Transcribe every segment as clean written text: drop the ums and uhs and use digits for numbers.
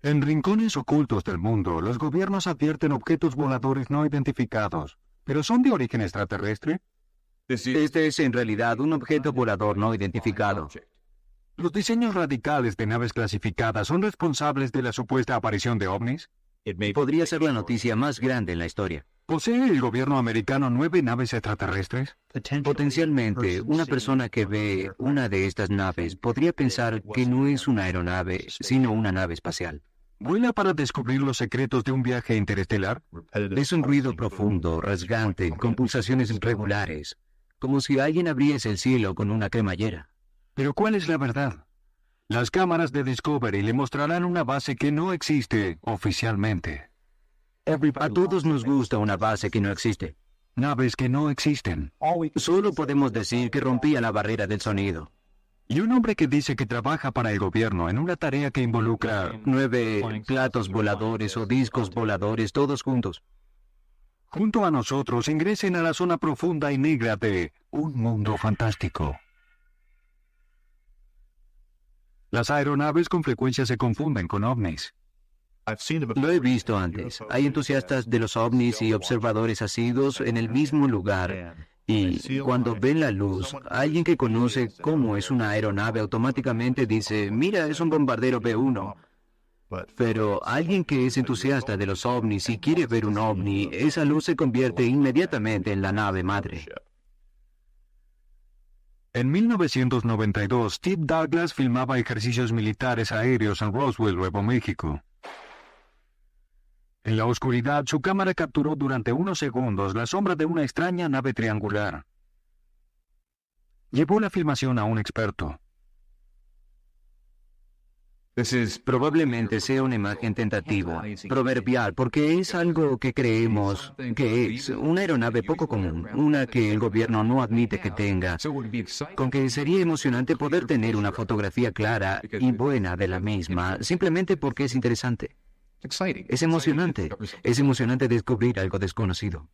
En rincones ocultos del mundo, los gobiernos advierten objetos voladores no identificados. ¿Pero son de origen extraterrestre? Este es en realidad un objeto volador no identificado. ¿Los diseños radicales de naves clasificadas son responsables de la supuesta aparición de ovnis? Podría ser la noticia más grande en la historia. ¿Posee el gobierno americano 9 naves extraterrestres? Potencialmente, una persona que ve una de estas naves podría pensar que no es una aeronave, sino una nave espacial. ¿Vuela para descubrir los secretos de un viaje interestelar? Es un ruido profundo, rasgante, con pulsaciones regulares, como si alguien abriese el cielo con una cremallera. ¿Pero cuál es la verdad? Las cámaras de Discovery le mostrarán una base que no existe oficialmente. A todos nos gusta una base que no existe. Naves que no existen. Solo podemos decir que rompía la barrera del sonido. Y un hombre que dice que trabaja para el gobierno en una tarea que involucra 9 platos voladores o discos voladores todos juntos. Junto a nosotros ingresen a la zona profunda y negra de un mundo fantástico. Las aeronaves con frecuencia se confunden con ovnis. Lo he visto antes. Hay entusiastas de los ovnis y observadores asiduos en el mismo lugar. Y cuando ven la luz, alguien que conoce cómo es una aeronave automáticamente dice, mira, es un bombardero B-1. Pero alguien que es entusiasta de los ovnis y quiere ver un ovni, esa luz se convierte inmediatamente en la nave madre. En 1992, Steve Douglas filmaba ejercicios militares aéreos en Roswell, Nuevo México. En la oscuridad, su cámara capturó durante unos segundos la sombra de una extraña nave triangular. Llevó la filmación a un experto. Probablemente sea una imagen tentativa, proverbial, porque es algo que creemos que es una aeronave poco común, una que el gobierno no admite que tenga, con que sería emocionante poder tener una fotografía clara y buena de la misma, simplemente porque es interesante. Es emocionante descubrir algo desconocido.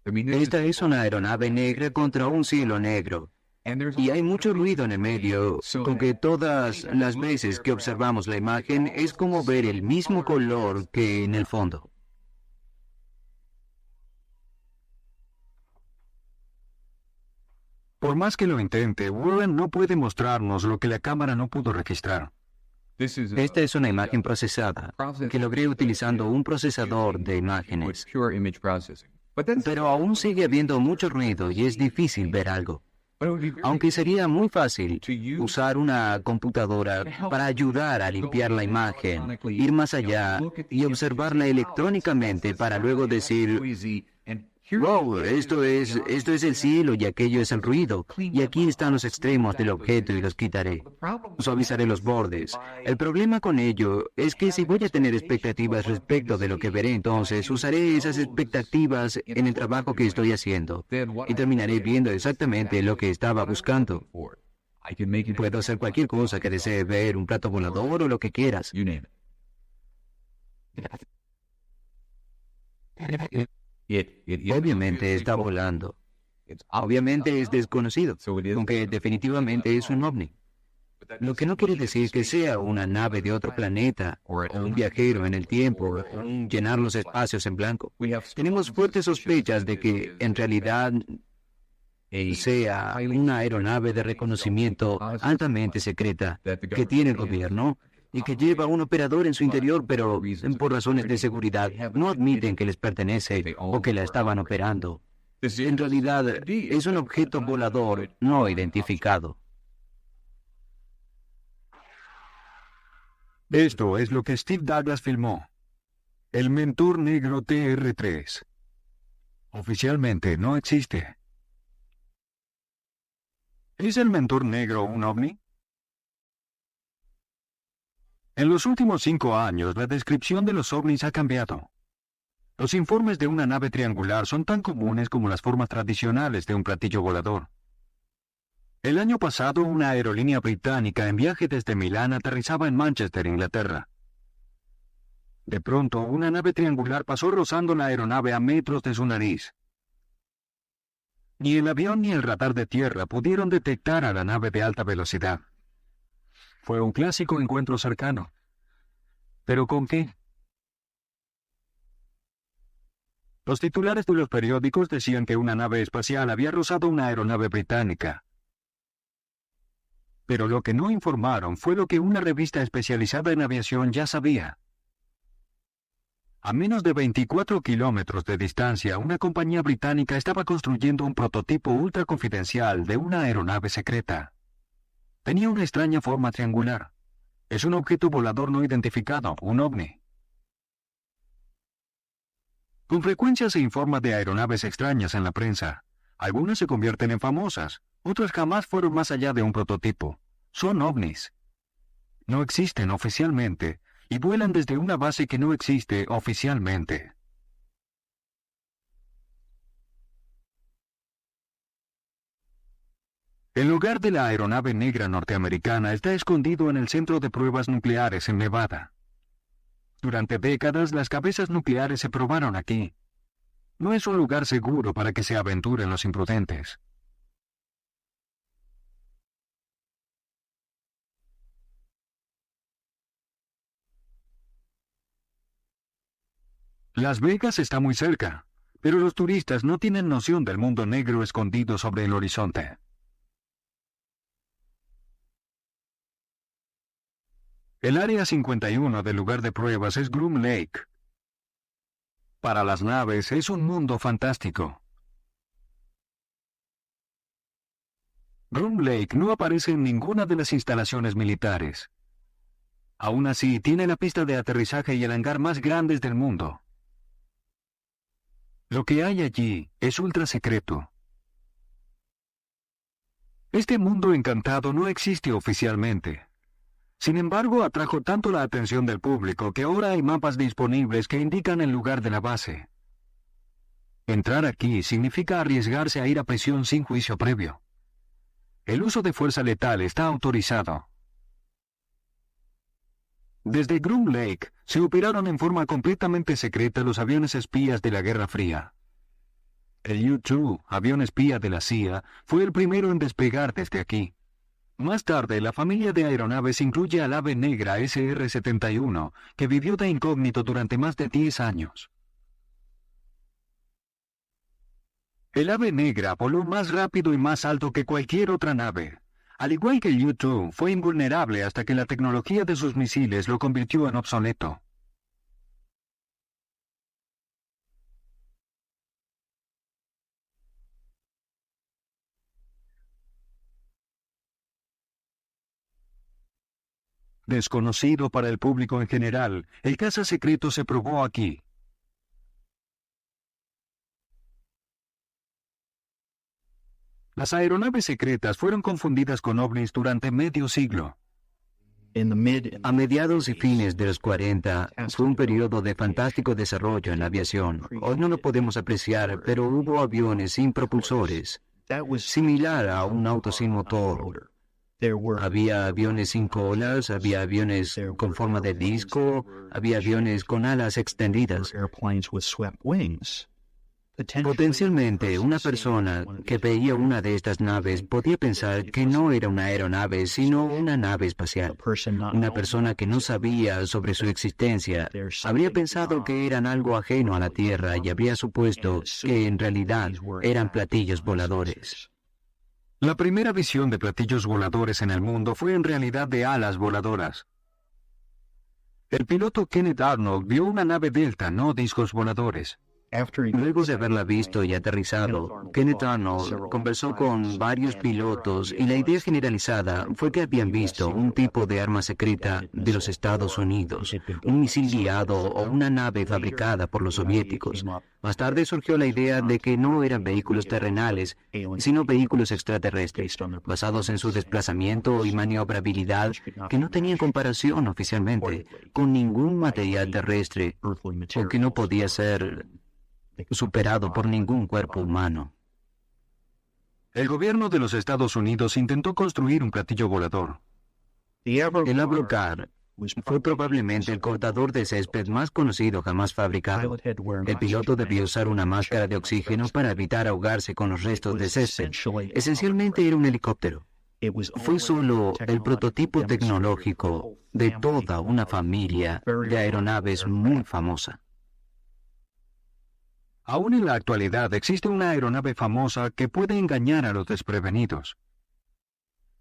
Esta es una aeronave negra contra un cielo negro. Y hay mucho ruido en el medio, con que todas las veces que observamos la imagen es como ver el mismo color que en el fondo. Por más que lo intente, Warren no puede mostrarnos lo que la cámara no pudo registrar. Esta es una imagen procesada, que logré utilizando un procesador de imágenes. Pero aún sigue habiendo mucho ruido y es difícil ver algo. Aunque sería muy fácil usar una computadora para ayudar a limpiar la imagen, ir más allá y observarla electrónicamente para luego decir, wow, esto es el cielo y aquello es el ruido, y aquí están los extremos del objeto y los quitaré. Suavizaré los bordes. El problema con ello es que si voy a tener expectativas respecto de lo que veré, entonces usaré esas expectativas en el trabajo que estoy haciendo y terminaré viendo exactamente lo que estaba buscando. Puedo hacer cualquier cosa que desee ver, un plato volador o lo que quieras. Obviamente está volando. Obviamente es desconocido, aunque definitivamente es un ovni. Lo que no quiere decir que sea una nave de otro planeta, o un viajero en el tiempo, o un llenar los espacios en blanco. Tenemos fuertes sospechas de que, en realidad, sea una aeronave de reconocimiento altamente secreta que tiene el gobierno y que lleva un operador en su interior, pero por razones de seguridad no admiten que les pertenece o que la estaban operando. En realidad, es un objeto volador no identificado. Esto es lo que Steve Douglas filmó. El Mentor Negro TR-3. Oficialmente no existe. ¿Es el Mentor Negro un ovni? En los últimos 5 años, la descripción de los ovnis ha cambiado. Los informes de una nave triangular son tan comunes como las formas tradicionales de un platillo volador. El año pasado, una aerolínea británica en viaje desde Milán aterrizaba en Manchester, Inglaterra. De pronto, una nave triangular pasó rozando la aeronave a metros de su nariz. Ni el avión ni el radar de tierra pudieron detectar a la nave de alta velocidad. Fue un clásico encuentro cercano. ¿Pero con qué? Los titulares de los periódicos decían que una nave espacial había rozado una aeronave británica. Pero lo que no informaron fue lo que una revista especializada en aviación ya sabía. A menos de 24 kilómetros de distancia, una compañía británica estaba construyendo un prototipo ultra confidencial de una aeronave secreta. Tenía una extraña forma triangular. Es un objeto volador no identificado, un ovni. Con frecuencia se informa de aeronaves extrañas en la prensa. Algunas se convierten en famosas, otras jamás fueron más allá de un prototipo. Son ovnis. No existen oficialmente, y vuelan desde una base que no existe oficialmente. El lugar de la aeronave negra norteamericana está escondido en el Centro de Pruebas Nucleares en Nevada. Durante décadas las cabezas nucleares se probaron aquí. No es un lugar seguro para que se aventuren los imprudentes. Las Vegas está muy cerca, pero los turistas no tienen noción del mundo negro escondido sobre el horizonte. El área 51 del lugar de pruebas es Groom Lake. Para las naves es un mundo fantástico. Groom Lake no aparece en ninguna de las instalaciones militares. Aún así, tiene la pista de aterrizaje y el hangar más grandes del mundo. Lo que hay allí es ultra secreto. Este mundo encantado no existe oficialmente. Sin embargo, atrajo tanto la atención del público que ahora hay mapas disponibles que indican el lugar de la base. Entrar aquí significa arriesgarse a ir a prisión sin juicio previo. El uso de fuerza letal está autorizado. Desde Groom Lake se operaron en forma completamente secreta los aviones espías de la Guerra Fría. El U-2, avión espía de la CIA, fue el primero en despegar desde aquí. Más tarde, la familia de aeronaves incluye al ave negra SR-71, que vivió de incógnito durante más de 10 años. El ave negra voló más rápido y más alto que cualquier otra nave. Al igual que el U-2, fue invulnerable hasta que la tecnología de sus misiles lo convirtió en obsoleto. Desconocido para el público en general, el caza secreto se probó aquí. Las aeronaves secretas fueron confundidas con ovnis durante medio siglo. A mediados y fines de los 40, fue un periodo de fantástico desarrollo en la aviación. Hoy no lo podemos apreciar, pero hubo aviones sin propulsores, similar a un auto sin motor. Había aviones sin colas, había aviones con forma de disco, había aviones con alas extendidas. Potencialmente, una persona que veía una de estas naves podía pensar que no era una aeronave, sino una nave espacial. Una persona que no sabía sobre su existencia habría pensado que eran algo ajeno a la Tierra y habría supuesto que en realidad eran platillos voladores. La primera visión de platillos voladores en el mundo fue en realidad de alas voladoras. El piloto Kenneth Arnold vio una nave Delta, no discos voladores. Luego de haberla visto y aterrizado, Kenneth Arnold conversó con varios pilotos y la idea generalizada fue que habían visto un tipo de arma secreta de los Estados Unidos, un misil guiado o una nave fabricada por los soviéticos. Más tarde surgió la idea de que no eran vehículos terrenales, sino vehículos extraterrestres, basados en su desplazamiento y maniobrabilidad, que no tenían comparación oficialmente con ningún material terrestre, o que no podía ser superado por ningún cuerpo humano. El gobierno de los Estados Unidos intentó construir un platillo volador. El Avrocar fue probablemente el cortador de césped más conocido jamás fabricado. El piloto debió usar una máscara de oxígeno para evitar ahogarse con los restos de césped. Esencialmente era un helicóptero. Fue solo el prototipo tecnológico de toda una familia de aeronaves muy famosa. Aún en la actualidad existe una aeronave famosa que puede engañar a los desprevenidos.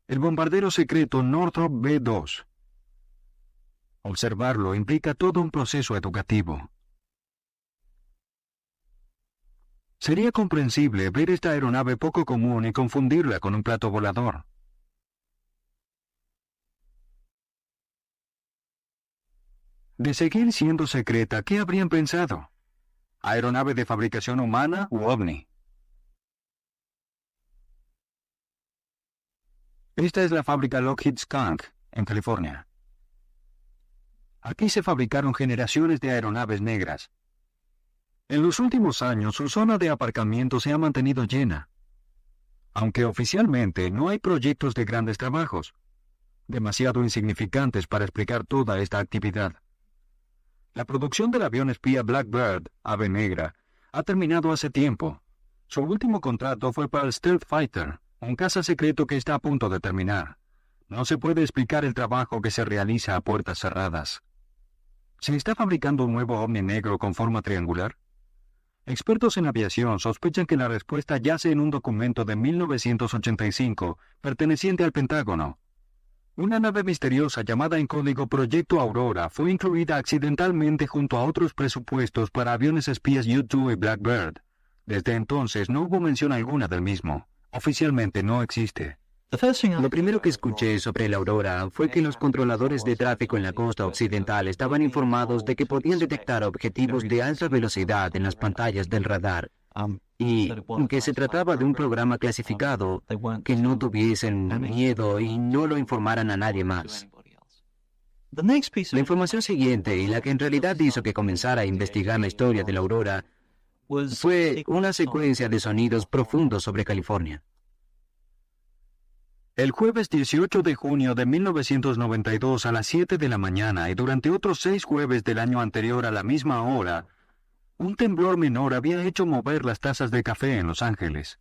El bombardero secreto Northrop B-2. Observarlo implica todo un proceso educativo. Sería comprensible ver esta aeronave poco común y confundirla con un plato volador. De seguir siendo secreta, ¿qué habrían pensado? ¿Aeronave de fabricación humana u ovni? Esta es la fábrica Lockheed Skunk, en California. Aquí se fabricaron generaciones de aeronaves negras. En los últimos años, su zona de aparcamiento se ha mantenido llena. Aunque oficialmente no hay proyectos de grandes trabajos, demasiado insignificantes para explicar toda esta actividad. La producción del avión espía Blackbird, Ave Negra, ha terminado hace tiempo. Su último contrato fue para el Stealth Fighter, un caza secreto que está a punto de terminar. No se puede explicar el trabajo que se realiza a puertas cerradas. ¿Se está fabricando un nuevo ovni negro con forma triangular? Expertos en aviación sospechan que la respuesta yace en un documento de 1985 perteneciente al Pentágono. Una nave misteriosa llamada en código Proyecto Aurora fue incluida accidentalmente junto a otros presupuestos para aviones espías U-2 y Blackbird. Desde entonces no hubo mención alguna del mismo. Oficialmente no existe. Lo primero que escuché sobre la Aurora fue que los controladores de tráfico en la costa occidental estaban informados de que podían detectar objetivos de alta velocidad en las pantallas del radar y que se trataba de un programa clasificado, que no tuviesen miedo y no lo informaran a nadie más. La información siguiente, y la que en realidad hizo que comenzara a investigar la historia de la Aurora, fue una secuencia de sonidos profundos sobre California. El jueves 18 de junio de 1992 a las 7 de la mañana y durante otros 6 jueves del año anterior a la misma hora, un temblor menor había hecho mover las tazas de café en Los Ángeles.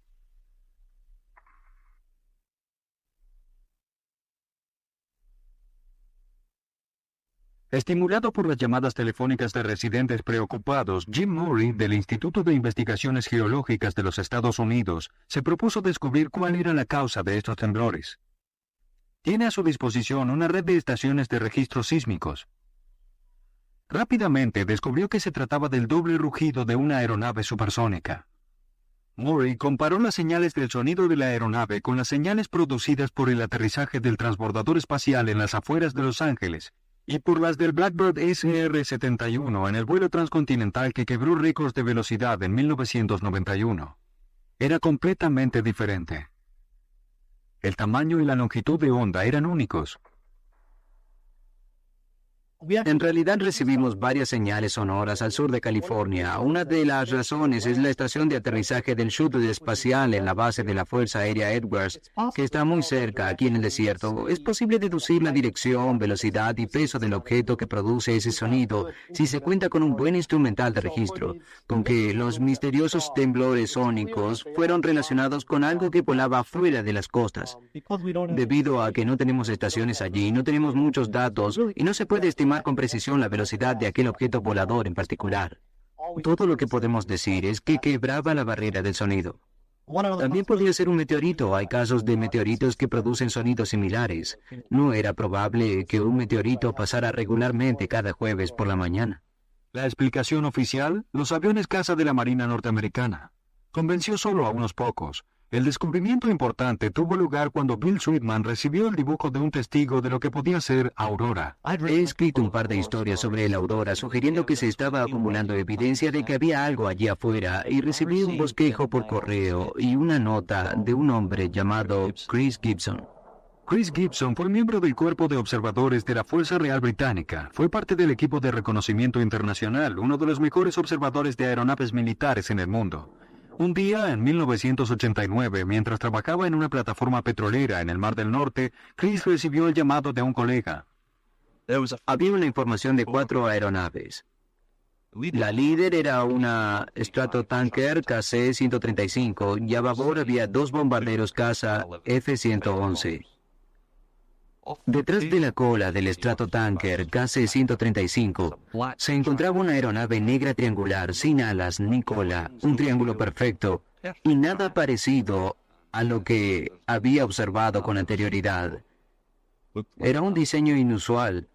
Estimulado por las llamadas telefónicas de residentes preocupados, Jim Murray, del Instituto de Investigaciones Geológicas de los Estados Unidos, se propuso descubrir cuál era la causa de estos temblores. Tiene a su disposición una red de estaciones de registros sísmicos. Rápidamente descubrió que se trataba del doble rugido de una aeronave supersónica. Murray comparó las señales del sonido de la aeronave con las señales producidas por el aterrizaje del transbordador espacial en las afueras de Los Ángeles y por las del Blackbird SR-71 en el vuelo transcontinental que quebró récords de velocidad en 1991. Era completamente diferente. El tamaño y la longitud de onda eran únicos. En realidad recibimos varias señales sonoras al sur de California. Una de las razones es la estación de aterrizaje del Shuttle espacial en la base de la Fuerza Aérea Edwards, que está muy cerca, aquí en el desierto. Es posible deducir la dirección, velocidad y peso del objeto que produce ese sonido si se cuenta con un buen instrumental de registro, con que los misteriosos temblores sónicos fueron relacionados con algo que volaba fuera de las costas. Debido a que no tenemos estaciones allí, no tenemos muchos datos y no se puede estimar con precisión la velocidad de aquel objeto volador en particular. Todo lo que podemos decir es que quebraba la barrera del sonido. También podría ser un meteorito. Hay casos de meteoritos que producen sonidos similares. No era probable que un meteorito pasara regularmente cada jueves por la mañana. La explicación oficial, los aviones caza de la Marina norteamericana. Convenció solo a unos pocos. El descubrimiento importante tuvo lugar cuando Bill Sweetman recibió el dibujo de un testigo de lo que podía ser Aurora. He escrito un par de historias sobre el Aurora, sugiriendo que se estaba acumulando evidencia de que había algo allí afuera, y recibí un bosquejo por correo y una nota de un hombre llamado Chris Gibson. Chris Gibson fue miembro del Cuerpo de Observadores de la Fuerza Real Británica. Fue parte del equipo de reconocimiento internacional, uno de los mejores observadores de aeronaves militares en el mundo. Un día, en 1989, mientras trabajaba en una plataforma petrolera en el Mar del Norte, Chris recibió el llamado de un colega. Había una información de 4 aeronaves. La líder era una Stratotanker KC-135 y a babor había 2 bombarderos caza F-111. Detrás de la cola del Stratotanker KC-135 se encontraba una aeronave negra triangular sin alas ni cola, un triángulo perfecto y nada parecido a lo que había observado con anterioridad. Era un diseño inusual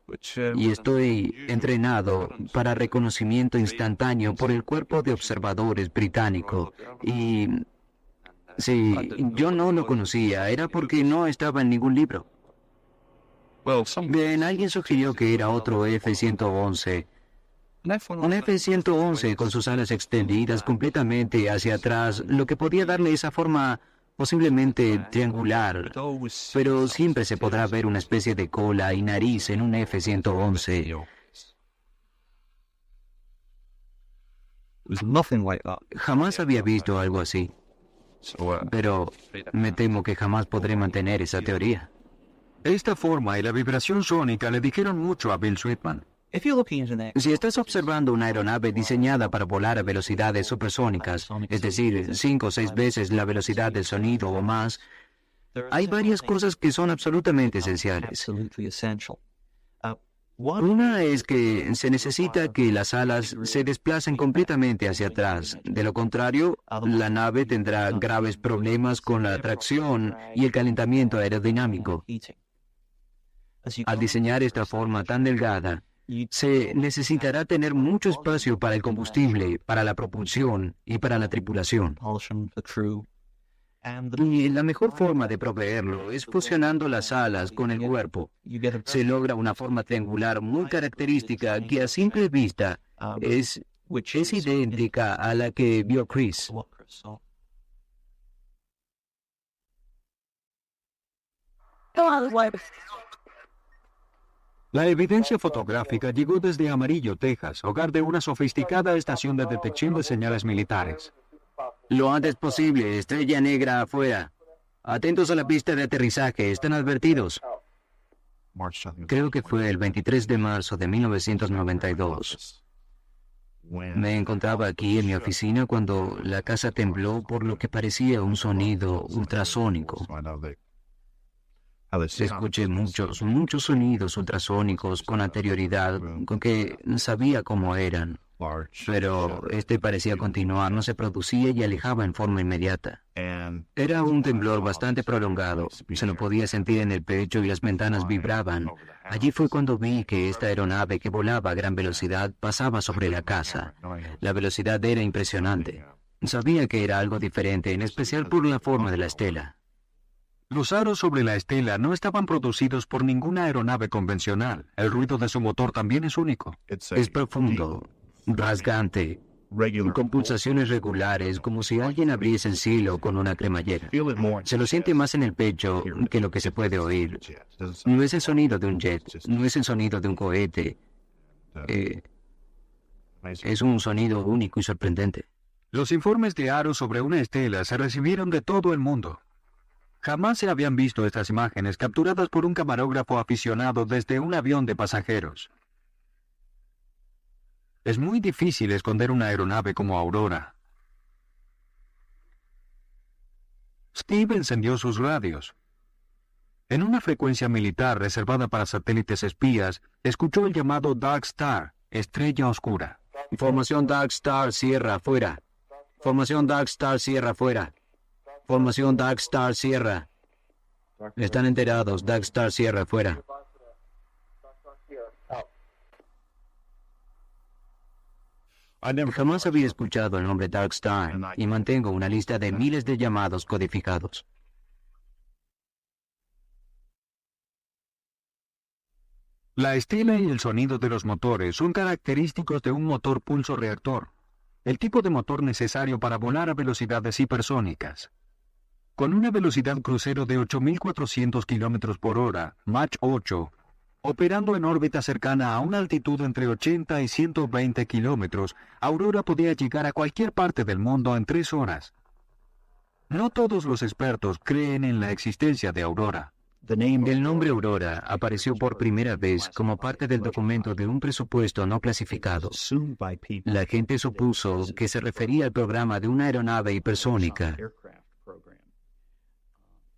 y estoy entrenado para reconocimiento instantáneo por el cuerpo de observadores británico. Y si yo no lo conocía, era porque no estaba en ningún libro. Bien, alguien sugirió que era otro F-111. Un F-111 con sus alas extendidas completamente hacia atrás, lo que podía darle esa forma posiblemente triangular, pero siempre se podrá ver una especie de cola y nariz en un F-111. Jamás había visto algo así, pero me temo que jamás podré mantener esa teoría. Esta forma y la vibración sónica le dijeron mucho a Bill Sweetman. Si estás observando una aeronave diseñada para volar a velocidades supersónicas, es decir, 5 o 6 veces la velocidad del sonido o más, hay varias cosas que son absolutamente esenciales. Una es que se necesita que las alas se desplacen completamente hacia atrás. De lo contrario, la nave tendrá graves problemas con la tracción y el calentamiento aerodinámico. Al diseñar esta forma tan delgada, se necesitará tener mucho espacio para el combustible, para la propulsión y para la tripulación. Y la mejor forma de proveerlo es fusionando las alas con el cuerpo. Se logra una forma triangular muy característica que a simple vista es idéntica a la que vio Chris. La evidencia fotográfica llegó desde Amarillo, Texas, hogar de una sofisticada estación de detección de señales militares. Lo antes posible, estrella negra afuera. Atentos a la pista de aterrizaje, están advertidos. Creo que fue el 23 de marzo de 1992. Me encontraba aquí en mi oficina cuando la casa tembló por lo que parecía un sonido ultrasónico. Escuché muchos sonidos ultrasónicos con anterioridad, con que sabía cómo eran. Pero este parecía continuar, no se producía y alejaba en forma inmediata. Era un temblor bastante prolongado, se lo podía sentir en el pecho y las ventanas vibraban. Allí fue cuando vi que esta aeronave que volaba a gran velocidad pasaba sobre la casa. La velocidad era impresionante. Sabía que era algo diferente, en especial por la forma de la estela. Los aros sobre la estela no estaban producidos por ninguna aeronave convencional. El ruido de su motor también es único. Es profundo, rasgante, con pulsaciones regulares, como si alguien abriese el silo con una cremallera. Se lo siente más en el pecho que lo que se puede oír. No es el sonido de un jet, no es el sonido de un cohete. Es un sonido único y sorprendente. Los informes de aros sobre una estela se recibieron de todo el mundo. Jamás se habían visto estas imágenes capturadas por un camarógrafo aficionado desde un avión de pasajeros. Es muy difícil esconder una aeronave como Aurora. Steve encendió sus radios. En una frecuencia militar reservada para satélites espías, escuchó el llamado Dark Star, estrella oscura. Formación Dark Star, Sierra, fuera. Formación Dark Star, Sierra, fuera. Formación Dark Star, Sierra. Están enterados, Dark Star, Sierra, fuera. Jamás había escuchado el nombre Dark Star y mantengo una lista de miles de llamados codificados. La estela y el sonido de los motores son característicos de un motor pulso reactor, el tipo de motor necesario para volar a velocidades hipersónicas. Con una velocidad crucero de 8.400 km por hora, Mach 8, operando en órbita cercana a una altitud entre 80 y 120 kilómetros, Aurora podía llegar a cualquier parte del mundo en 3 horas. No todos los expertos creen en la existencia de Aurora. El nombre Aurora apareció por primera vez como parte del documento de un presupuesto no clasificado. La gente supuso que se refería al programa de una aeronave hipersónica.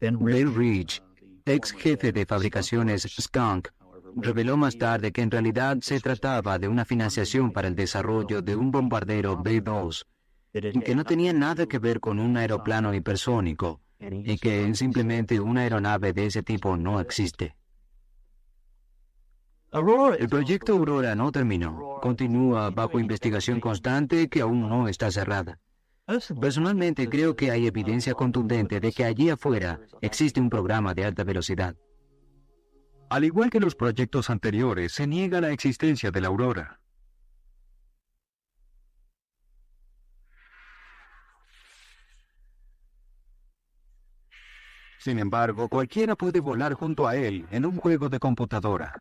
Bill Rich, ex jefe de fabricaciones Skunk, reveló más tarde que en realidad se trataba de una financiación para el desarrollo de un bombardero B-2, que no tenía nada que ver con un aeroplano hipersónico, y que simplemente una aeronave de ese tipo no existe. El proyecto Aurora no terminó. Continúa bajo investigación constante que aún no está cerrada. Personalmente creo que hay evidencia contundente de que allí afuera existe un programa de alta velocidad. Al igual que los proyectos anteriores, se niega la existencia de la Aurora. Sin embargo, cualquiera puede volar junto a él en un juego de computadora.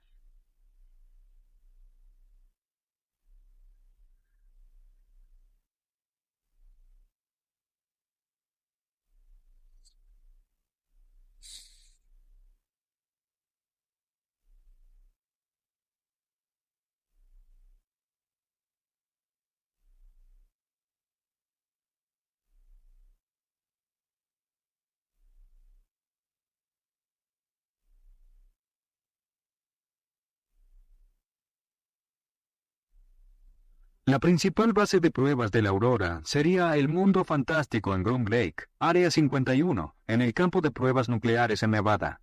La principal base de pruebas de la Aurora sería el Mundo Fantástico en Groom Lake, Área 51, en el campo de pruebas nucleares en Nevada.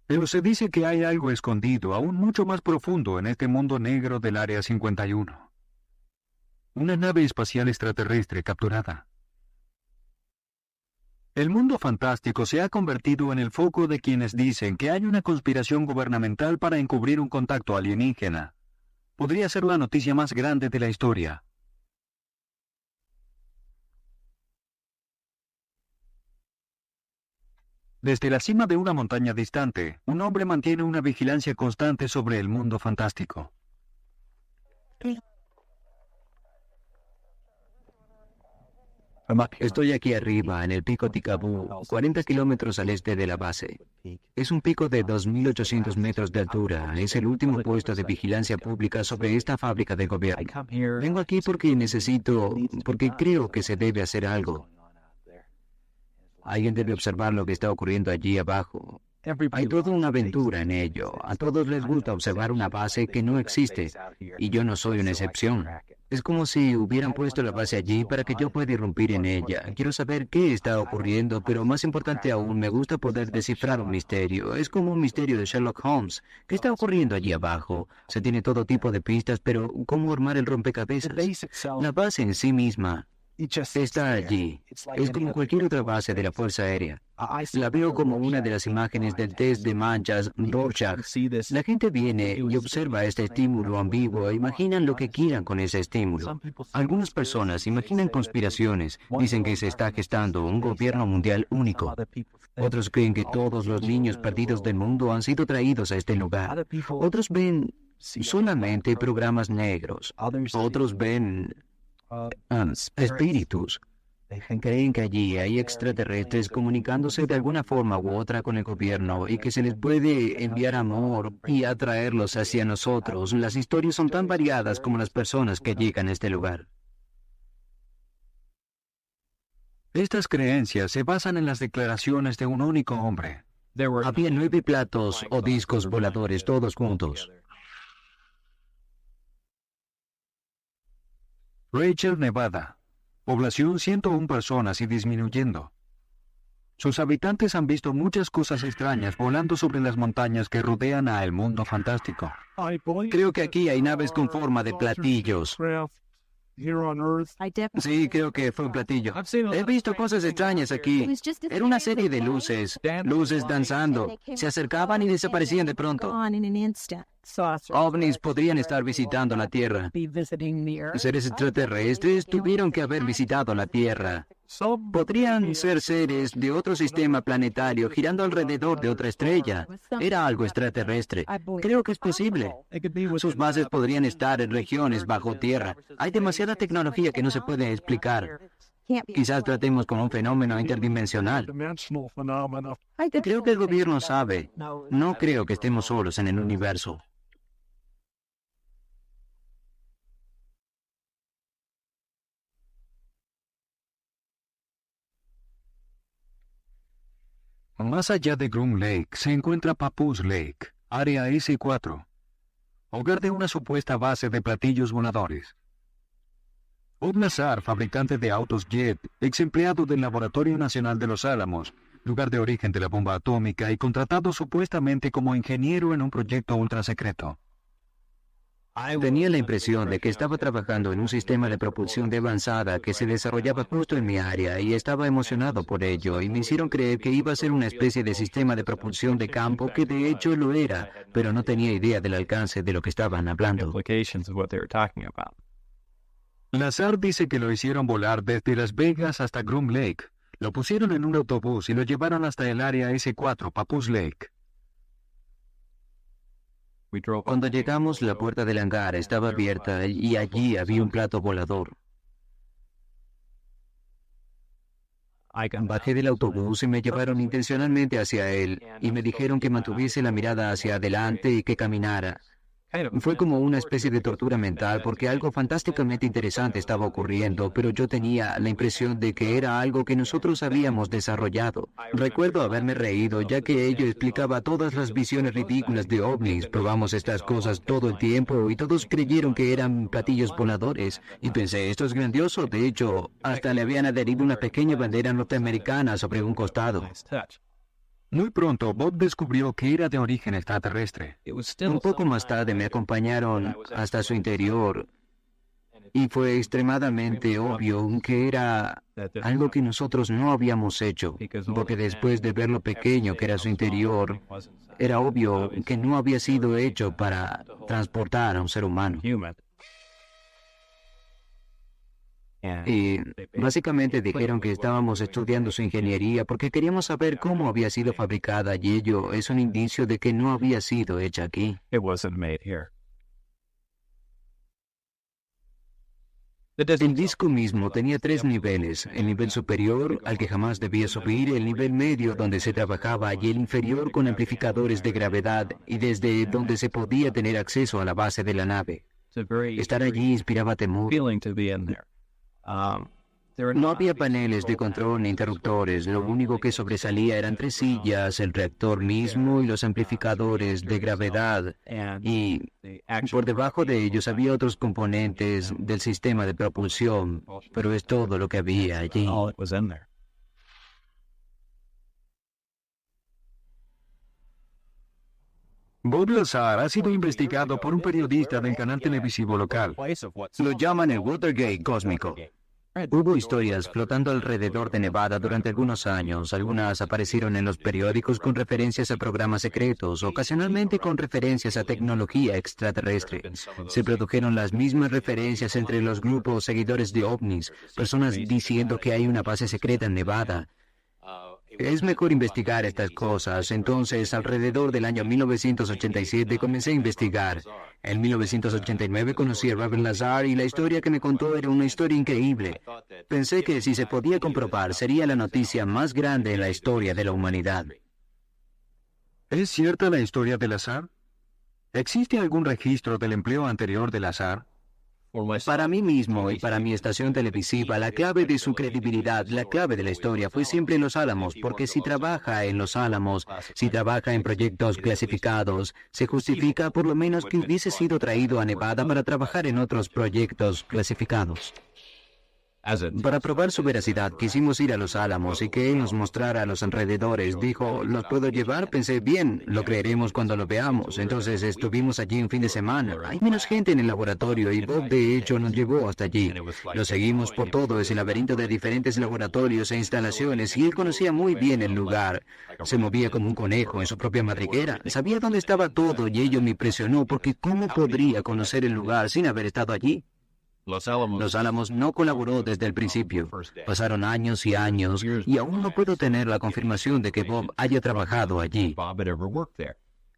Pero se dice que hay algo escondido aún mucho más profundo en este mundo negro del Área 51. Una nave espacial extraterrestre capturada. El Mundo Fantástico se ha convertido en el foco de quienes dicen que hay una conspiración gubernamental para encubrir un contacto alienígena. Podría ser la noticia más grande de la historia. Desde la cima de una montaña distante, un hombre mantiene una vigilancia constante sobre el mundo fantástico. Estoy aquí arriba, en el pico Tikabú, 40 kilómetros al este de la base. Es un pico de 2.800 metros de altura. Es el último puesto de vigilancia pública sobre esta fábrica de gobierno. Vengo aquí porque creo que se debe hacer algo. Alguien debe observar lo que está ocurriendo allí abajo. Hay toda una aventura en ello. A todos les gusta observar una base que no existe, y yo no soy una excepción. Es como si hubieran puesto la base allí para que yo pueda irrumpir en ella. Quiero saber qué está ocurriendo, pero más importante aún, me gusta poder descifrar un misterio. Es como un misterio de Sherlock Holmes. ¿Qué está ocurriendo allí abajo? Se tiene todo tipo de pistas, pero ¿cómo armar el rompecabezas? La base en sí misma está allí. Es como cualquier otra base de la Fuerza Aérea. La veo como una de las imágenes del test de manchas Rorschach. La gente viene y observa este estímulo ambiguo e imaginan lo que quieran con ese estímulo. Algunas personas imaginan conspiraciones, dicen que se está gestando un gobierno mundial único. Otros creen que todos los niños perdidos del mundo han sido traídos a este lugar. Otros ven solamente programas negros. Otros ven espíritus. Creen que allí hay extraterrestres comunicándose de alguna forma u otra con el gobierno y que se les puede enviar amor y atraerlos hacia nosotros. Las historias son tan variadas como las personas que llegan a este lugar. Estas creencias se basan en las declaraciones de un único hombre. Había 9 platos o discos voladores todos juntos. Rachel, Nevada. Población 101 personas y disminuyendo. Sus habitantes han visto muchas cosas extrañas volando sobre las montañas que rodean a el mundo fantástico. Creo que aquí hay naves con forma de platillos. Sí, creo que fue un platillo. He visto cosas extrañas aquí. Era una serie de luces danzando. Se acercaban y desaparecían de pronto. OVNIs podrían estar visitando la Tierra. Seres extraterrestres tuvieron que haber visitado la Tierra. Podrían ser seres de otro sistema planetario girando alrededor de otra estrella. Era algo extraterrestre. Creo que es posible. Sus bases podrían estar en regiones bajo tierra. Hay demasiada tecnología que no se puede explicar. Quizás tratemos con un fenómeno interdimensional. Creo que el gobierno sabe. No creo que estemos solos en el universo. Más allá de Groom Lake se encuentra Papoose Lake, área S4, hogar de una supuesta base de platillos voladores. Bob Lazar, fabricante de autos Jet, ex empleado del Laboratorio Nacional de Los Álamos, lugar de origen de la bomba atómica y contratado supuestamente como ingeniero en un proyecto ultrasecreto. Tenía la impresión de que estaba trabajando en un sistema de propulsión de avanzada que se desarrollaba justo en mi área y estaba emocionado por ello y me hicieron creer que iba a ser una especie de sistema de propulsión de campo que de hecho lo era, pero no tenía idea del alcance de lo que estaban hablando. Lazar dice que lo hicieron volar desde Las Vegas hasta Groom Lake. Lo pusieron en un autobús y lo llevaron hasta el área S4, Papoose Lake. Cuando llegamos, la puerta del hangar estaba abierta y allí había un plato volador. Bajé del autobús y me llevaron intencionalmente hacia él y me dijeron que mantuviese la mirada hacia adelante y que caminara. Fue como una especie de tortura mental porque algo fantásticamente interesante estaba ocurriendo, pero yo tenía la impresión de que era algo que nosotros habíamos desarrollado. Recuerdo haberme reído ya que ello explicaba todas las visiones ridículas de ovnis. Probamos estas cosas todo el tiempo y todos creyeron que eran platillos voladores. Y pensé, esto es grandioso. De hecho, hasta le habían adherido una pequeña bandera norteamericana sobre un costado. Muy pronto, Bob descubrió que era de origen extraterrestre. Un poco más tarde me acompañaron hasta su interior y fue extremadamente obvio que era algo que nosotros no habíamos hecho, porque después de ver lo pequeño que era su interior, era obvio que no había sido hecho para transportar a un ser humano. Y básicamente dijeron que estábamos estudiando su ingeniería porque queríamos saber cómo había sido fabricada y ello es un indicio de que no había sido hecha aquí. El disco mismo tenía 3 niveles, el nivel superior, al que jamás debía subir, el nivel medio donde se trabajaba y el inferior con amplificadores de gravedad y desde donde se podía tener acceso a la base de la nave. Estar allí inspiraba temor. No había paneles de control ni interruptores, lo único que sobresalía eran 3 sillas, el reactor mismo y los amplificadores de gravedad, y por debajo de ellos había otros componentes del sistema de propulsión, pero es todo lo que había allí. Bob Lazar ha sido investigado por un periodista del canal televisivo local. Lo llaman el Watergate cósmico. Hubo historias flotando alrededor de Nevada durante algunos años. Algunas aparecieron en los periódicos con referencias a programas secretos, ocasionalmente con referencias a tecnología extraterrestre. Se produjeron las mismas referencias entre los grupos seguidores de ovnis, personas diciendo que hay una base secreta en Nevada. Es mejor investigar estas cosas. Entonces, alrededor del año 1987 comencé a investigar. En 1989 conocí a Robert Lazar y la historia que me contó era una historia increíble. Pensé que si se podía comprobar sería la noticia más grande en la historia de la humanidad. ¿Es cierta la historia de Lazar? ¿Existe algún registro del empleo anterior de Lazar? Para mí mismo y para mi estación televisiva, la clave de su credibilidad, la clave de la historia fue siempre Los Álamos, porque si trabaja en Los Álamos, si trabaja en proyectos clasificados, se justifica por lo menos que hubiese sido traído a Nevada para trabajar en otros proyectos clasificados. Para probar su veracidad, quisimos ir a Los Álamos y que él nos mostrara a los alrededores. Dijo, ¿los puedo llevar? Pensé, bien, lo creeremos cuando lo veamos. Entonces estuvimos allí un fin de semana. Hay menos gente en el laboratorio y Bob de hecho nos llevó hasta allí. Lo seguimos por todo ese laberinto de diferentes laboratorios e instalaciones y él conocía muy bien el lugar. Se movía como un conejo en su propia madriguera. Sabía dónde estaba todo y ello me impresionó porque ¿cómo podría conocer el lugar sin haber estado allí? Los Álamos no colaboró desde el principio. Pasaron años y años y aún no puedo tener la confirmación de que Bob haya trabajado allí.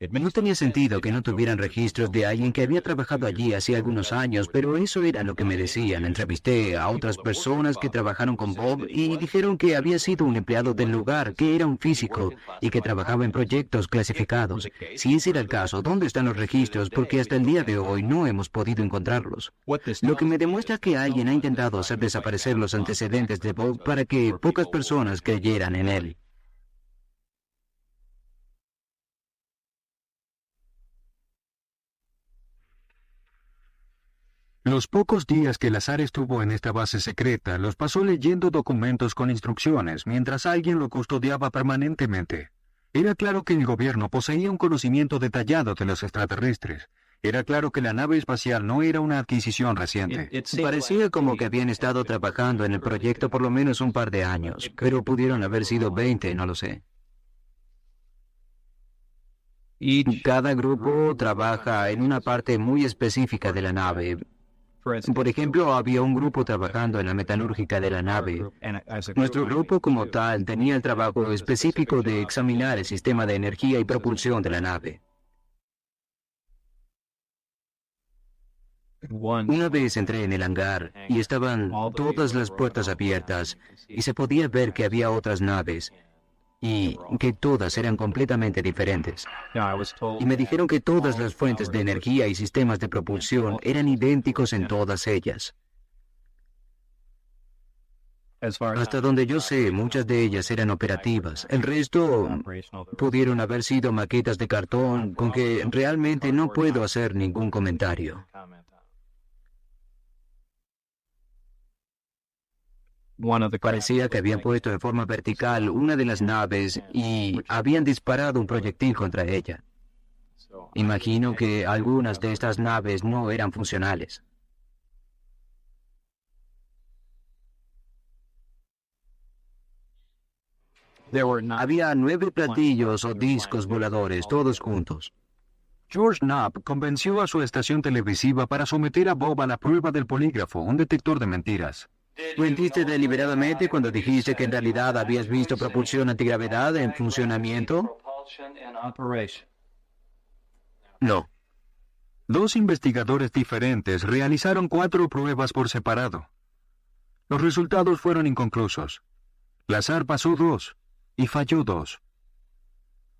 No tenía sentido que no tuvieran registros de alguien que había trabajado allí hace algunos años, pero eso era lo que me decían. Entrevisté a otras personas que trabajaron con Bob y dijeron que había sido un empleado del lugar, que era un físico y que trabajaba en proyectos clasificados. Si ese era el caso, ¿dónde están los registros? Porque hasta el día de hoy no hemos podido encontrarlos. Lo que me demuestra que alguien ha intentado hacer desaparecer los antecedentes de Bob para que pocas personas creyeran en él. Los pocos días que Lazar estuvo en esta base secreta, los pasó leyendo documentos con instrucciones, mientras alguien lo custodiaba permanentemente. Era claro que el gobierno poseía un conocimiento detallado de los extraterrestres. Era claro que la nave espacial no era una adquisición reciente. Parecía como que habían estado trabajando en el proyecto por lo menos un par de años, pero pudieron haber sido 20, no lo sé. Cada grupo trabaja en una parte muy específica de la nave. Por ejemplo, había un grupo trabajando en la metalúrgica de la nave. Nuestro grupo como tal tenía el trabajo específico de examinar el sistema de energía y propulsión de la nave. Una vez entré en el hangar y estaban todas las puertas abiertas y se podía ver que había otras naves y que todas eran completamente diferentes. Y me dijeron que todas las fuentes de energía y sistemas de propulsión eran idénticos en todas ellas. Hasta donde yo sé, muchas de ellas eran operativas. El resto pudieron haber sido maquetas de cartón con que realmente no puedo hacer ningún comentario. Parecía que habían puesto de forma vertical una de las naves y habían disparado un proyectil contra ella. Imagino que algunas de estas naves no eran funcionales. Había 9 platillos o discos voladores, todos juntos. George Knapp convenció a su estación televisiva para someter a Bob a la prueba del polígrafo, un detector de mentiras. ¿Mentiste deliberadamente cuando dijiste que en realidad habías visto propulsión antigravedad en funcionamiento? No. 2 investigadores diferentes realizaron 4 pruebas por separado. Los resultados fueron inconclusos. Lazar pasó 2 y falló 2.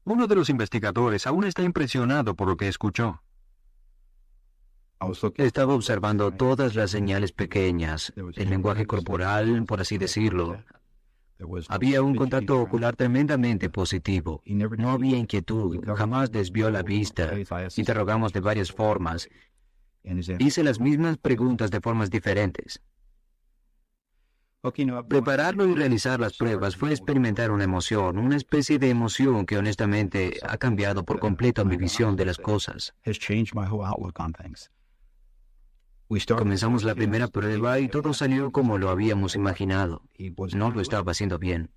Uno de los investigadores aún está impresionado por lo que escuchó. Estaba observando todas las señales pequeñas, el lenguaje corporal, por así decirlo. Había un contacto ocular tremendamente positivo. No había inquietud, jamás desvió la vista. Interrogamos de varias formas. Hice las mismas preguntas de formas diferentes. Prepararlo y realizar las pruebas fue experimentar una emoción, una especie de emoción que honestamente ha cambiado por completo mi visión de las cosas. Comenzamos la primera prueba y todo salió como lo habíamos imaginado. No lo estaba haciendo bien.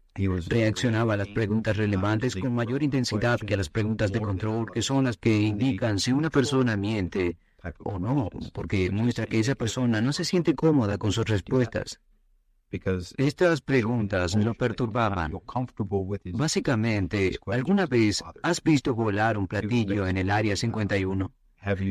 Reaccionaba a las preguntas relevantes con mayor intensidad que a las preguntas de control, que son las que indican si una persona miente o no, porque muestra que esa persona no se siente cómoda con sus respuestas. Estas preguntas lo perturbaban. Básicamente, ¿alguna vez has visto volar un platillo en el Área 51?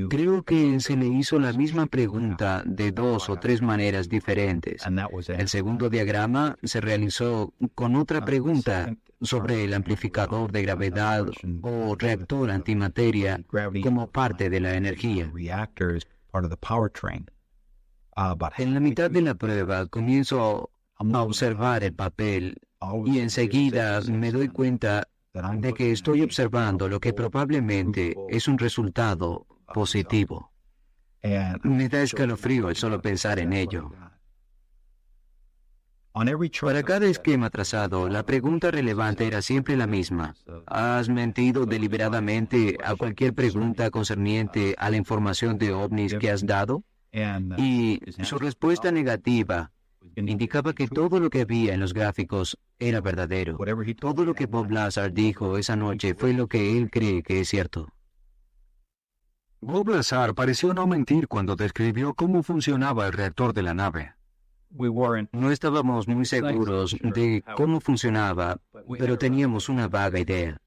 Creo que se le hizo la misma pregunta de 2 o 3 maneras diferentes. El segundo diagrama se realizó con otra pregunta sobre el amplificador de gravedad o reactor antimateria como parte de la energía. En la mitad de la prueba comienzo a observar el papel y enseguida me doy cuenta de que estoy observando lo que probablemente es un resultado positivo. Me da escalofrío el solo pensar en ello. Para cada esquema trazado, la pregunta relevante era siempre la misma. ¿Has mentido deliberadamente a cualquier pregunta concerniente a la información de ovnis que has dado? Y su respuesta negativa indicaba que todo lo que había en los gráficos era verdadero. Todo lo que Bob Lazar dijo esa noche fue lo que él cree que es cierto. Bob Lazar pareció no mentir cuando describió cómo funcionaba el reactor de la nave. No estábamos muy seguros de cómo funcionaba, pero teníamos una vaga idea.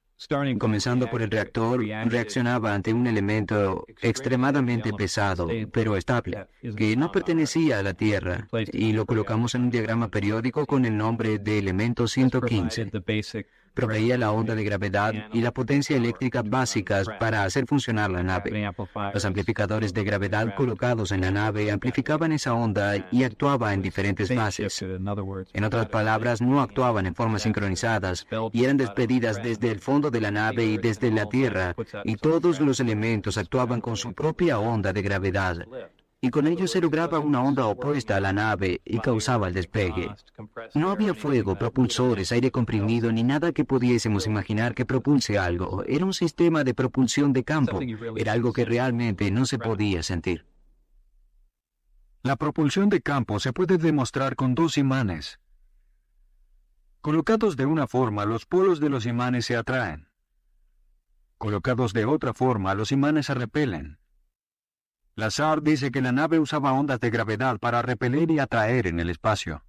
Comenzando por el reactor, reaccionaba ante un elemento extremadamente pesado, pero estable, que no pertenecía a la Tierra, y lo colocamos en un diagrama periódico con el nombre de elemento 115. Proveía la onda de gravedad y la potencia eléctrica básicas para hacer funcionar la nave. Los amplificadores de gravedad colocados en la nave amplificaban esa onda y actuaban en diferentes fases. En otras palabras, no actuaban en formas sincronizadas y eran despedidas desde el fondo de la nave y desde la Tierra, y todos los elementos actuaban con su propia onda de gravedad. Y con ello se lograba una onda opuesta a la nave y causaba el despegue. No había fuego, propulsores, aire comprimido, ni nada que pudiésemos imaginar que propulse algo. Era un sistema de propulsión de campo. Era algo que realmente no se podía sentir. La propulsión de campo se puede demostrar con dos imanes. Colocados de una forma, los polos de los imanes se atraen. Colocados de otra forma, los imanes se repelen. Lazar dice que la nave usaba ondas de gravedad para repeler y atraer en el espacio.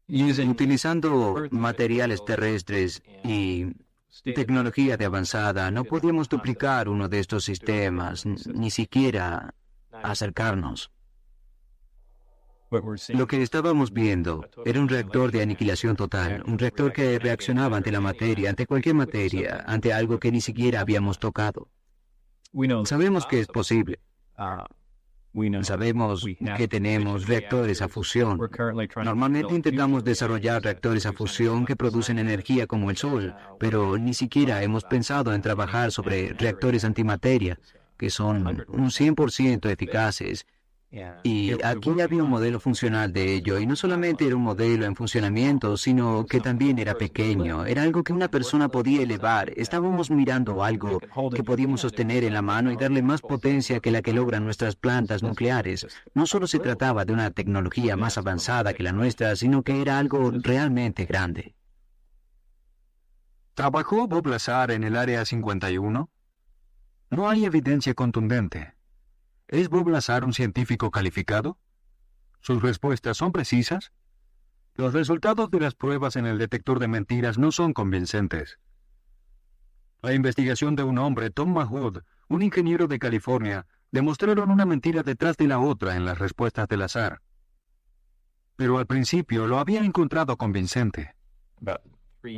Utilizando materiales terrestres y tecnología de avanzada, no podíamos duplicar uno de estos sistemas, ni siquiera acercarnos. Lo que estábamos viendo era un reactor de aniquilación total, un reactor que reaccionaba ante la materia, ante cualquier materia, ante algo que ni siquiera habíamos tocado. Sabemos que es posible. Sabemos que tenemos reactores a fusión. Normalmente intentamos desarrollar reactores a fusión que producen energía como el Sol, pero ni siquiera hemos pensado en trabajar sobre reactores antimateria, que son un 100% eficaces. Y aquí había un modelo funcional de ello, y no solamente era un modelo en funcionamiento, sino que también era pequeño, era algo que una persona podía elevar. Estábamos mirando algo que podíamos sostener en la mano y darle más potencia que la que logran nuestras plantas nucleares. No solo se trataba de una tecnología más avanzada que la nuestra, sino que era algo realmente grande. ¿Trabajó Bob Lazar en el Área 51? No hay evidencia contundente. ¿Es Bob Lazar un científico calificado? ¿Sus respuestas son precisas? Los resultados de las pruebas en el detector de mentiras no son convincentes. La investigación de un hombre, Tom Mahood, un ingeniero de California, demostraron una mentira detrás de la otra en las respuestas de Lazar. Pero al principio lo habían encontrado convincente.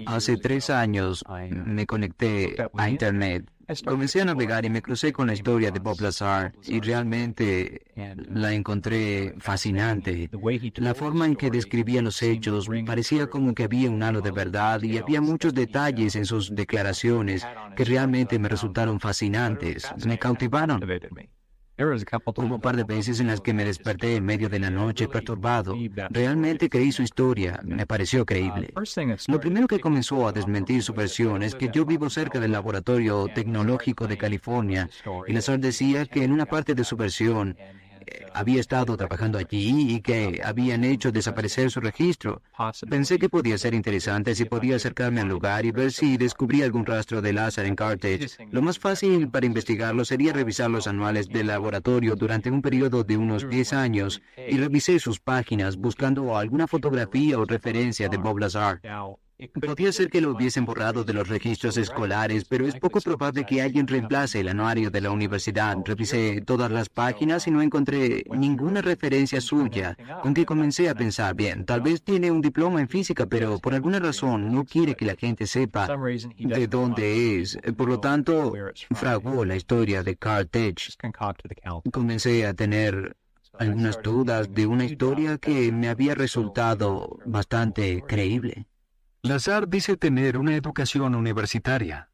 Hace 3 años me conecté a Internet. Comencé a navegar y me crucé con la historia de Bob Lazar y realmente la encontré fascinante. La forma en que describía los hechos parecía como que había un halo de verdad y había muchos detalles en sus declaraciones que realmente me resultaron fascinantes, me cautivaron. Hubo un par de veces en las que me desperté en medio de la noche perturbado. Realmente creí su historia, me pareció creíble. Lo primero que comenzó a desmentir su versión es que yo vivo cerca del Laboratorio Tecnológico de California, y Lazar decía que en una parte de su versión había estado trabajando allí y que habían hecho desaparecer su registro. Pensé que podía ser interesante si podía acercarme al lugar y ver si descubría algún rastro de Lazar en Carthage. Lo más fácil para investigarlo sería revisar los anuales del laboratorio durante un periodo de unos 10 años, y revisé sus páginas buscando alguna fotografía o referencia de Bob Lazar. Podría ser que lo hubiesen borrado de los registros escolares, pero es poco probable que alguien reemplace el anuario de la universidad. Revisé todas las páginas y no encontré ninguna referencia suya, con que comencé a pensar, bien, tal vez tiene un diploma en física, pero por alguna razón no quiere que la gente sepa de dónde es. Por lo tanto, fraguó la historia de Carthage. Comencé a tener algunas dudas de una historia que me había resultado bastante creíble. Lazar dice tener una educación universitaria.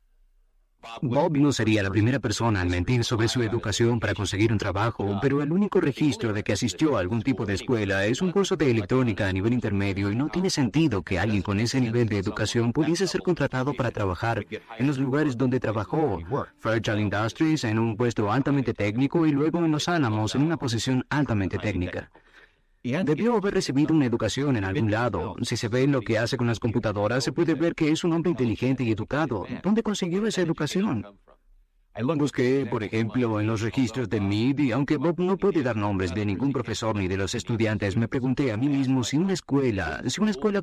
Bob no sería la primera persona en mentir sobre su educación para conseguir un trabajo, pero el único registro de que asistió a algún tipo de escuela es un curso de electrónica a nivel intermedio, y no tiene sentido que alguien con ese nivel de educación pudiese ser contratado para trabajar en los lugares donde trabajó. Fairchild Industries en un puesto altamente técnico y luego en Los Álamos en una posición altamente técnica. Debió haber recibido una educación en algún lado. Si se ve lo que hace con las computadoras, se puede ver que es un hombre inteligente y educado. ¿Dónde consiguió esa educación? Busqué, por ejemplo, en los registros de MIB y aunque Bob no puede dar nombres de ningún profesor ni de los estudiantes, me pregunté a mí mismo si una escuela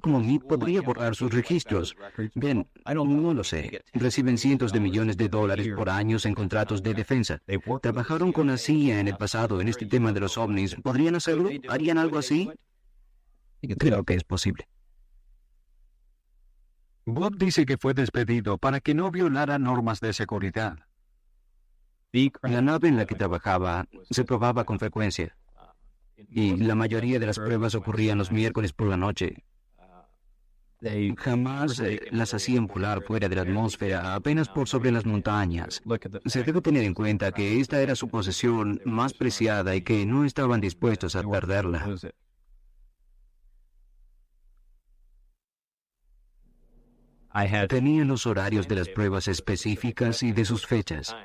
como MIB podría borrar sus registros. Bien, no lo sé. Reciben cientos de millones de dólares por año en contratos de defensa. Trabajaron con la CIA en el pasado en este tema de los ovnis. ¿Podrían hacerlo? ¿Harían algo así? Creo que es posible. Bob dice que fue despedido para que no violara normas de seguridad. La nave en la que trabajaba se probaba con frecuencia y la mayoría de las pruebas ocurrían los miércoles por la noche. Jamás las hacían volar fuera de la atmósfera, apenas por sobre las montañas. Se debe tener en cuenta que esta era su posesión más preciada y que no estaban dispuestos a perderla. Tenían los horarios de las pruebas específicas y de sus fechas.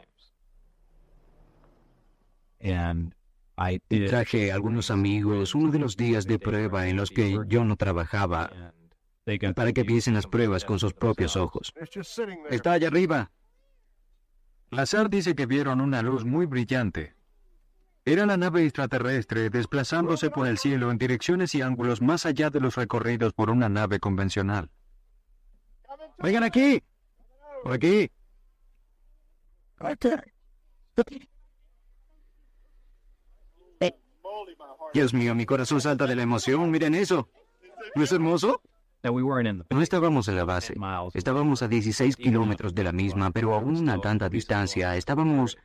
Traje a algunos amigos uno de los días de prueba en los que yo no trabajaba para que viesen las pruebas con sus propios ojos. Está allá arriba. Lazar dice que vieron una luz muy brillante. Era la nave extraterrestre desplazándose por el cielo en direcciones y ángulos más allá de los recorridos por una nave convencional. ¡Vengan aquí! ¡Por aquí! Dios mío, mi corazón salta de la emoción. Miren eso. ¿No es hermoso? No estábamos en la base. Estábamos a 16 kilómetros de la misma, pero aún a tanta distancia. Estábamos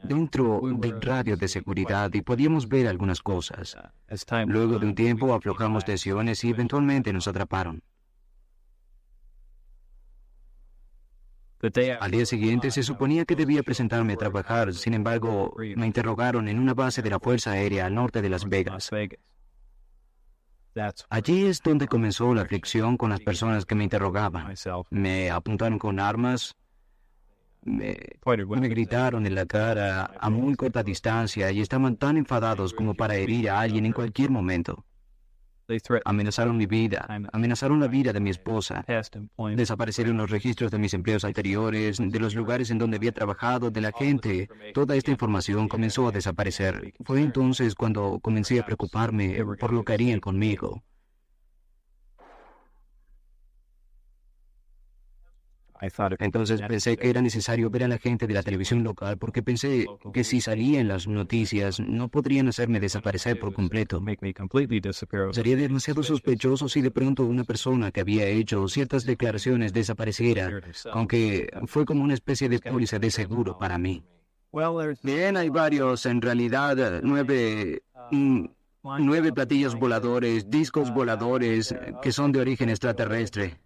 dentro del radio de seguridad y podíamos ver algunas cosas. Luego de un tiempo aflojamos tensiones y eventualmente nos atraparon. Al día siguiente se suponía que debía presentarme a trabajar, sin embargo, me interrogaron en una base de la Fuerza Aérea al norte de Las Vegas. Allí es donde comenzó la fricción con las personas que me interrogaban. Me apuntaron con armas, me gritaron en la cara a muy corta distancia y estaban tan enfadados como para herir a alguien en cualquier momento. Amenazaron mi vida, amenazaron la vida de mi esposa. Desaparecieron los registros de mis empleos anteriores, de los lugares en donde había trabajado, de la gente. Toda esta información comenzó a desaparecer. Fue entonces cuando comencé a preocuparme por lo que harían conmigo. Entonces pensé que era necesario ver a la gente de la televisión local porque pensé que si salía en las noticias no podrían hacerme desaparecer por completo. Sería demasiado sospechoso si de pronto una persona que había hecho ciertas declaraciones desapareciera, aunque fue como una especie de póliza de seguro para mí. Bien, hay varios, en realidad 9 platillos voladores, discos voladores que son de origen extraterrestre.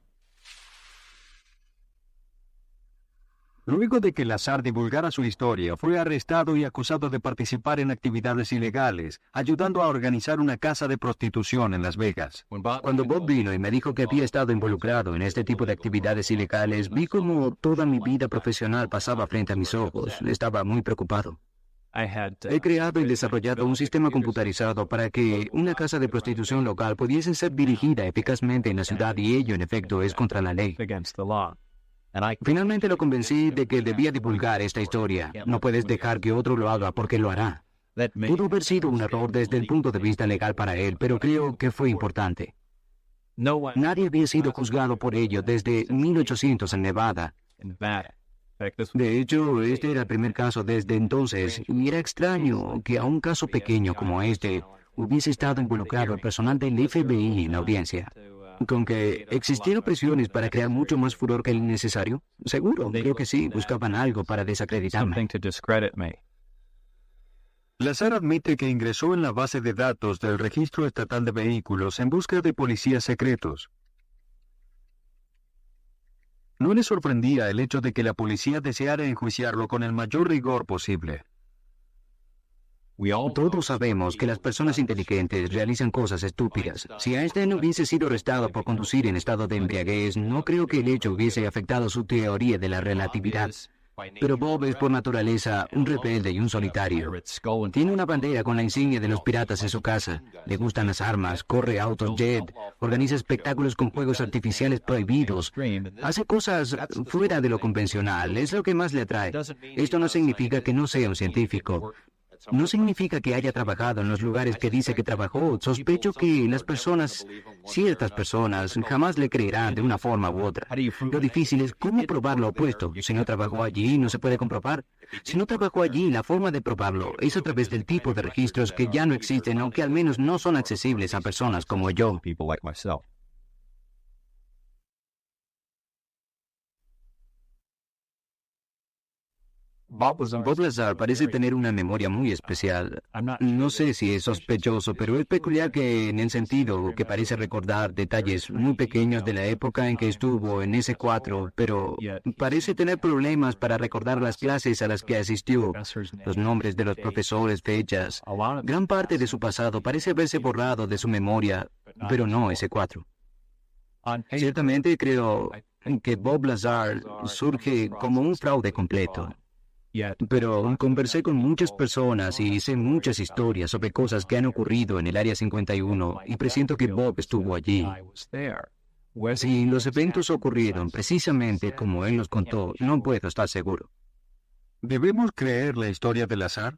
Luego de que Lazar divulgara su historia, fue arrestado y acusado de participar en actividades ilegales, ayudando a organizar una casa de prostitución en Las Vegas. Cuando Bob vino y me dijo que había estado involucrado en este tipo de actividades ilegales, vi cómo toda mi vida profesional pasaba frente a mis ojos. Estaba muy preocupado. He creado y desarrollado un sistema computarizado para que una casa de prostitución local pudiese ser dirigida eficazmente en la ciudad y ello, en efecto, es contra la ley. Finalmente lo convencí de que debía divulgar esta historia. No puedes dejar que otro lo haga porque lo hará. Pudo haber sido un error desde el punto de vista legal para él, pero creo que fue importante. Nadie había sido juzgado por ello desde 1800 en Nevada. De hecho, este era el primer caso desde entonces, y era extraño que a un caso pequeño como este hubiese estado involucrado el personal del FBI en la audiencia. ¿Con que existieron presiones para crear mucho más furor que el necesario? Seguro, creo que sí, buscaban algo para desacreditarme. Lazar admite que ingresó en la base de datos del Registro Estatal de Vehículos en busca de policías secretos. No le sorprendía el hecho de que la policía deseara enjuiciarlo con el mayor rigor posible. Todos sabemos que las personas inteligentes realizan cosas estúpidas. Si Einstein hubiese sido arrestado por conducir en estado de embriaguez, no creo que el hecho hubiese afectado su teoría de la relatividad. Pero Bob es por naturaleza un rebelde y un solitario. Tiene una bandera con la insignia de los piratas en su casa. Le gustan las armas, corre autos jet, organiza espectáculos con fuegos artificiales prohibidos. Hace cosas fuera de lo convencional. Es lo que más le atrae. Esto no significa que no sea un científico. No significa que haya trabajado en los lugares que dice que trabajó. Sospecho que ciertas personas, jamás le creerán de una forma u otra. Lo difícil es cómo probar lo opuesto. Si no trabajó allí, no se puede comprobar. Si no trabajó allí, la forma de probarlo es a través del tipo de registros que ya no existen, aunque al menos no son accesibles a personas como yo. Bob Lazar parece tener una memoria muy especial. No sé si es sospechoso, pero es peculiar que en el sentido que parece recordar detalles muy pequeños de la época en que estuvo en S4, pero parece tener problemas para recordar las clases a las que asistió, los nombres de los profesores, fechas. Gran parte de su pasado parece haberse borrado de su memoria, pero no S4. Ciertamente creo que Bob Lazar surge como un fraude completo. Pero conversé con muchas personas y sé muchas historias sobre cosas que han ocurrido en el Área 51 y presiento que Bob estuvo allí. Si los eventos ocurrieron precisamente como él nos contó, no puedo estar seguro. ¿Debemos creer la historia de Lazar?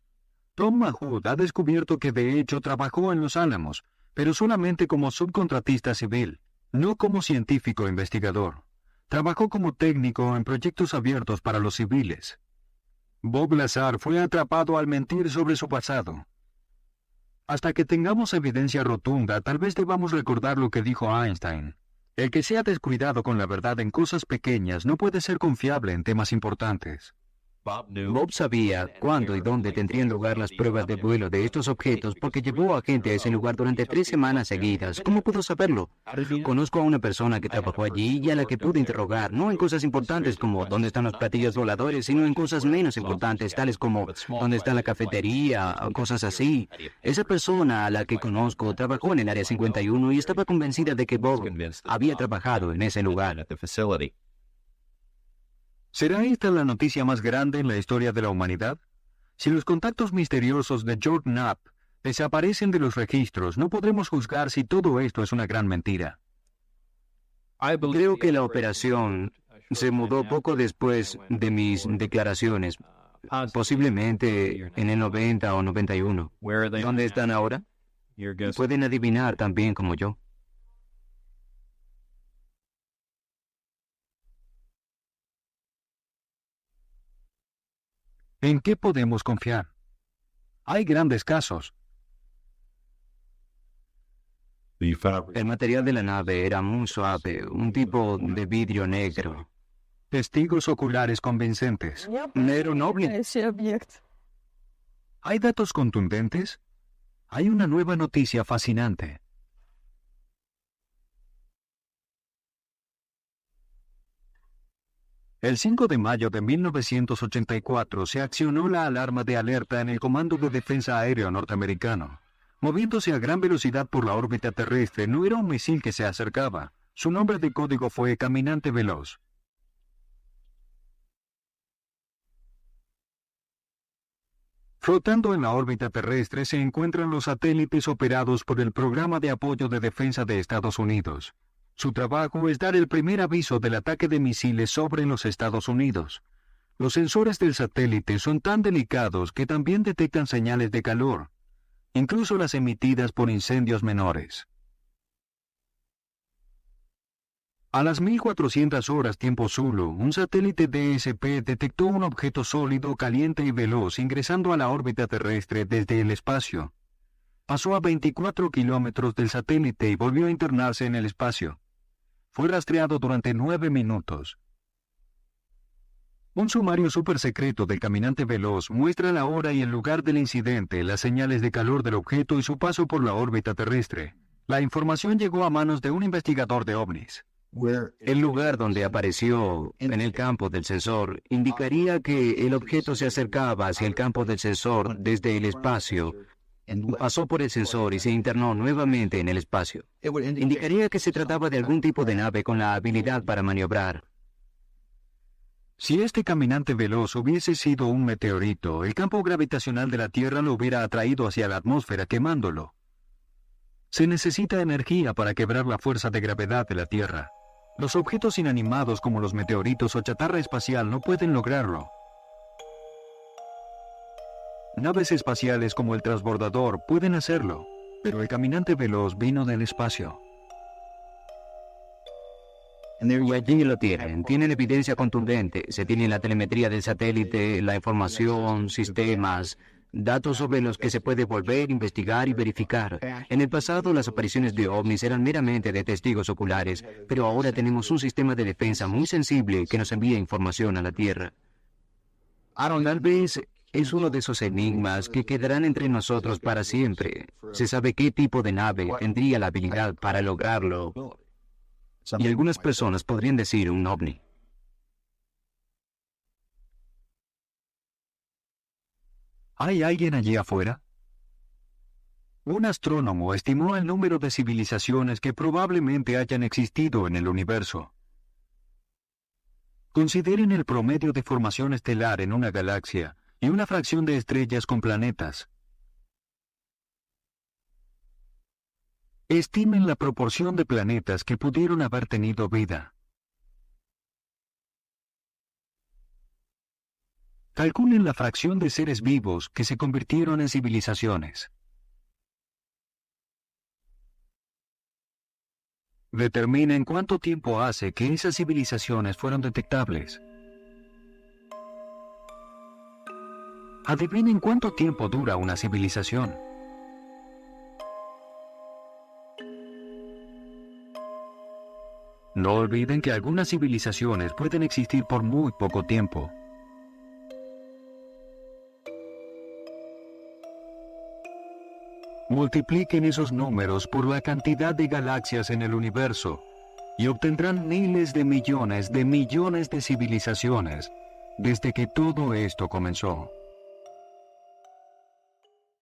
Tom Mahood ha descubierto que de hecho trabajó en Los Álamos, pero solamente como subcontratista civil, no como científico investigador. Trabajó como técnico en proyectos abiertos para los civiles. Bob Lazar fue atrapado al mentir sobre su pasado. Hasta que tengamos evidencia rotunda, tal vez debamos recordar lo que dijo Einstein. El que sea descuidado con la verdad en cosas pequeñas no puede ser confiable en temas importantes. Bob sabía cuándo y dónde tendrían lugar las pruebas de vuelo de estos objetos porque llevó a gente a ese lugar durante 3 semanas seguidas. ¿Cómo pudo saberlo? Conozco a una persona que trabajó allí y a la que pude interrogar, no en cosas importantes como dónde están los platillos voladores, sino en cosas menos importantes, tales como dónde está la cafetería o cosas así. Esa persona a la que conozco trabajó en el Área 51 y estaba convencida de que Bob había trabajado en ese lugar. ¿Será esta la noticia más grande en la historia de la humanidad? Si los contactos misteriosos de George Knapp desaparecen de los registros, no podremos juzgar si todo esto es una gran mentira. Creo que la operación se mudó poco después de mis declaraciones, posiblemente en el 90 o 91. ¿Dónde están ahora? Pueden adivinar también como yo. ¿En qué podemos confiar? Hay grandes casos. El material de la nave era muy suave, un tipo de vidrio negro. Testigos oculares convincentes. Negro noble. ¿Hay datos contundentes? Hay una nueva noticia fascinante. El 5 de mayo de 1984 se accionó la alarma de alerta en el Comando de Defensa Aéreo norteamericano. Moviéndose a gran velocidad por la órbita terrestre, no era un misil que se acercaba. Su nombre de código fue Caminante Veloz. Flotando en la órbita terrestre se encuentran los satélites operados por el Programa de Apoyo de Defensa de Estados Unidos. Su trabajo es dar el primer aviso del ataque de misiles sobre los Estados Unidos. Los sensores del satélite son tan delicados que también detectan señales de calor, incluso las emitidas por incendios menores. A las 1400 horas tiempo Zulu, un satélite DSP detectó un objeto sólido, caliente y veloz ingresando a la órbita terrestre desde el espacio. Pasó a 24 kilómetros del satélite y volvió a internarse en el espacio. Fue rastreado durante 9 minutos. Un sumario supersecreto del Caminante Veloz muestra la hora y el lugar del incidente, las señales de calor del objeto y su paso por la órbita terrestre. La información llegó a manos de un investigador de ovnis. El lugar donde apareció en el campo del sensor indicaría que el objeto se acercaba hacia el campo del sensor desde el espacio. Pasó por el sensor y se internó nuevamente en el espacio. Indicaría que se trataba de algún tipo de nave con la habilidad para maniobrar. Si este caminante veloz hubiese sido un meteorito, el campo gravitacional de la Tierra lo hubiera atraído hacia la atmósfera, quemándolo. Se necesita energía para quebrar la fuerza de gravedad de la Tierra. Los objetos inanimados como los meteoritos o chatarra espacial no pueden lograrlo. Naves espaciales como el transbordador pueden hacerlo, pero el caminante veloz vino del espacio. Y allí lo tienen evidencia contundente, se tiene la telemetría del satélite, la información, sistemas, datos sobre los que se puede volver, investigar y verificar. En el pasado las apariciones de ovnis eran meramente de testigos oculares, pero ahora tenemos un sistema de defensa muy sensible que nos envía información a la Tierra. Tal vez es uno de esos enigmas que quedarán entre nosotros para siempre. Se sabe qué tipo de nave tendría la habilidad para lograrlo. Y algunas personas podrían decir un ovni. ¿Hay alguien allí afuera? Un astrónomo estimó el número de civilizaciones que probablemente hayan existido en el universo. Consideren el promedio de formación estelar en una galaxia y una fracción de estrellas con planetas. Estimen la proporción de planetas que pudieron haber tenido vida. Calculen la fracción de seres vivos que se convirtieron en civilizaciones. Determinen cuánto tiempo hace que esas civilizaciones fueron detectables. Adivinen cuánto tiempo dura una civilización. No olviden que algunas civilizaciones pueden existir por muy poco tiempo. Multipliquen esos números por la cantidad de galaxias en el universo y obtendrán miles de millones de civilizaciones desde que todo esto comenzó.